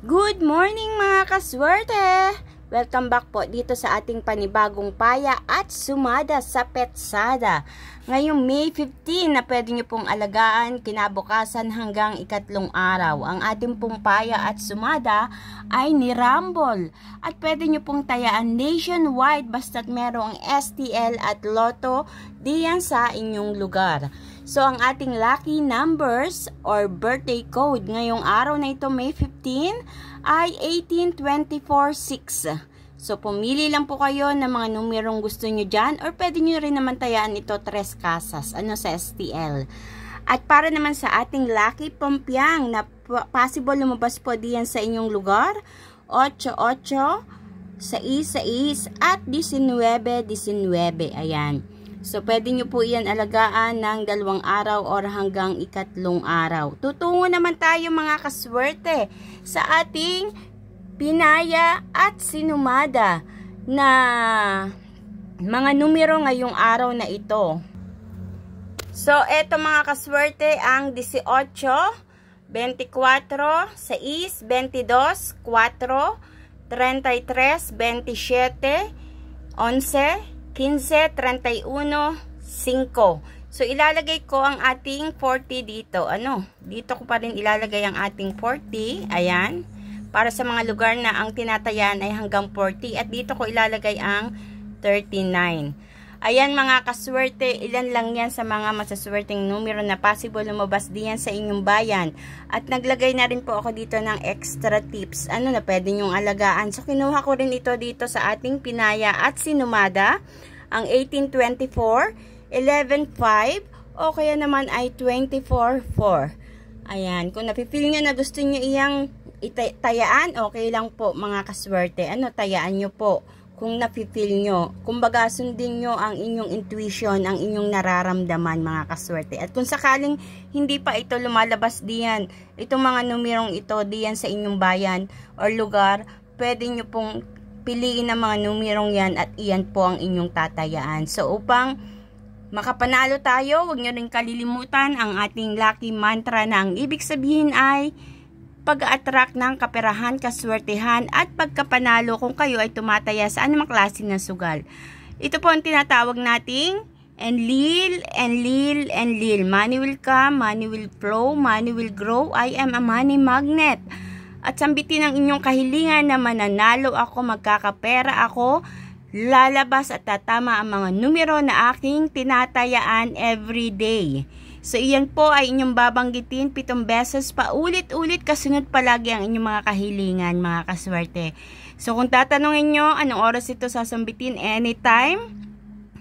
Good morning mga kaswerte! Welcome back po dito sa ating panibagong paya at sumada sa Petsada. Ngayong May 15 na pwede nyo pong alagaan kinabukasan hanggang ikatlong araw. Ang ating pong paya at sumada ay ni Rumble. At pwede nyo pong tayaan nationwide basta't merong STL at Lotto diyan sa inyong lugar. So, ang ating lucky numbers or birthday code ngayong araw na ito, May 15, ay 18246. So, pumili lang po kayo ng mga numerong gusto nyo dyan or pwede nyo rin naman tayaan ito 3 casas, sa STL. At para naman sa ating lucky pampiang na possible lumabas po diyan sa inyong lugar, 88, 6, at 19. Ayan. So, pwede nyo po iyan alagaan ng 2 araw or hanggang ikatlong araw. Tutungo naman tayo mga kaswerte sa ating pinaya at sinumada na mga numero ngayong araw na ito. So, eto mga kaswerte ang 18, 24, 6, 22, 4, 33, 27, 11, 15, 31, 5. So, ilalagay ko ang ating 40 dito. Dito ko pa rin ilalagay ang ating 40. Ayan. Para sa mga lugar na ang tinatayaan ay hanggang 40. At dito ko ilalagay ang 39. Ayan mga kaswerte, ilan lang yan sa mga masaswerteng numero na possible lumabas diyan sa inyong bayan. At naglagay na rin po ako dito ng extra tips. Na pwede nyong alagaan. So, kinuha ko rin ito dito sa ating pinaya at sinumada. Ang 1824, 11.5, o kaya naman ay 24.4. Ayan, kung napipil nyo na gusto nyo iyang tayaan, okay lang po mga kaswerte. Tayaan nyo po kung napipil nyo. Kumbaga, sundin nyo ang inyong intuition, ang inyong nararamdaman mga kaswerte. At kung sakaling hindi pa ito lumalabas diyan, itong mga numerong ito diyan sa inyong bayan or lugar, pwede nyo pong piliin ang mga numerong yan at iyan po ang inyong tatayaan. So, upang makapanalo tayo, huwag nyo rin kalilimutan ang ating lucky mantra na ang ibig sabihin ay pag-attract ng kaperahan, kaswertehan at pagkapanalo kung kayo ay tumataya sa anumang klase ng sugal. Ito po ang tinatawag nating Enlil, Enlil, Enlil. Money will come, money will flow, money will grow. I am a money magnet. At sambitin ang inyong kahilingan na mananalo ako, magkakapera ako, lalabas at tatama ang mga numero na aking tinatayaan every day. So, iyan po ay inyong babanggitin 7 beses pa ulit-ulit kasunod palagi ang inyong mga kahilingan, mga kaswerte. So, kung tatanungin nyo, anong oras ito sasambitin? Anytime,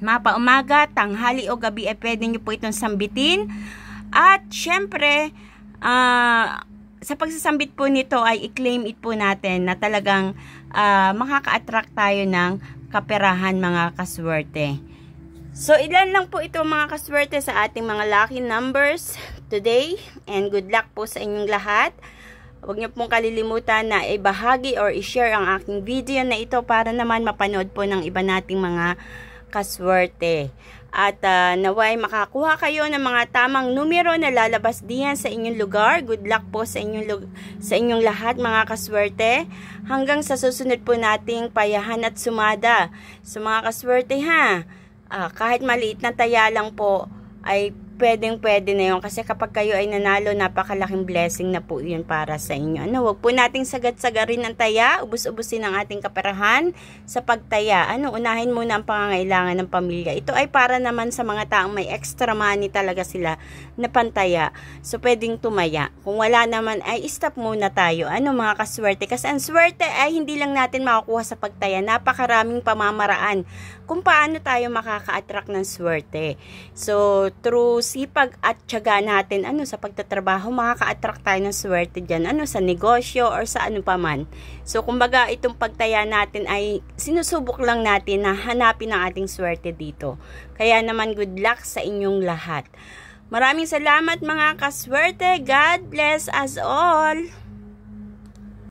mapa-umaga, tanghali o gabi ay pwede nyo po itong sambitin. At, syempre, sa pagsasambit po nito ay i-claim it po natin na talagang makaka-attract tayo ng kaperahan mga kaswerte. So, ilan lang po ito mga kaswerte sa ating mga lucky numbers today. And good luck po sa inyong lahat. Huwag niyo pong kalilimutan na ibahagi or i-share ang aking video na ito para naman mapanood po ng iba nating mga kaswerte. At naway makakuha kayo ng mga tamang numero na lalabas diyan sa inyong lugar. Good luck po sa inyong lahat mga kaswerte. Hanggang sa susunod po nating payahan at sumada. So mga kaswerte kahit maliit na taya lang po ay pwede na yun. Kasi kapag kayo ay nanalo, napakalaking blessing na po yun para sa inyo. Huwag po nating sagad-sagarin ang taya, ubus-ubusin ang ating kaperahan sa pagtaya. Unahin muna ang pangangailangan ng pamilya. Ito ay para naman sa mga taong may extra money talaga sila na pantaya. So, pwedeng tumaya. Kung wala naman, ay stop muna tayo. Mga kaswerte? Kasi ang swerte ay hindi lang natin makukuha sa pagtaya. Napakaraming pamamaraan kung paano tayo makaka-attract ng swerte. So, through sipag at tiyaga natin, sa pagtatrabaho, makaka-attract tayo ng swerte dyan, sa negosyo or sa ano pa man. So, kumbaga, itong pagtaya natin ay sinusubok lang natin na hanapin ang ating swerte dito. Kaya naman, good luck sa inyong lahat. Maraming salamat mga kaswerte. God bless us all!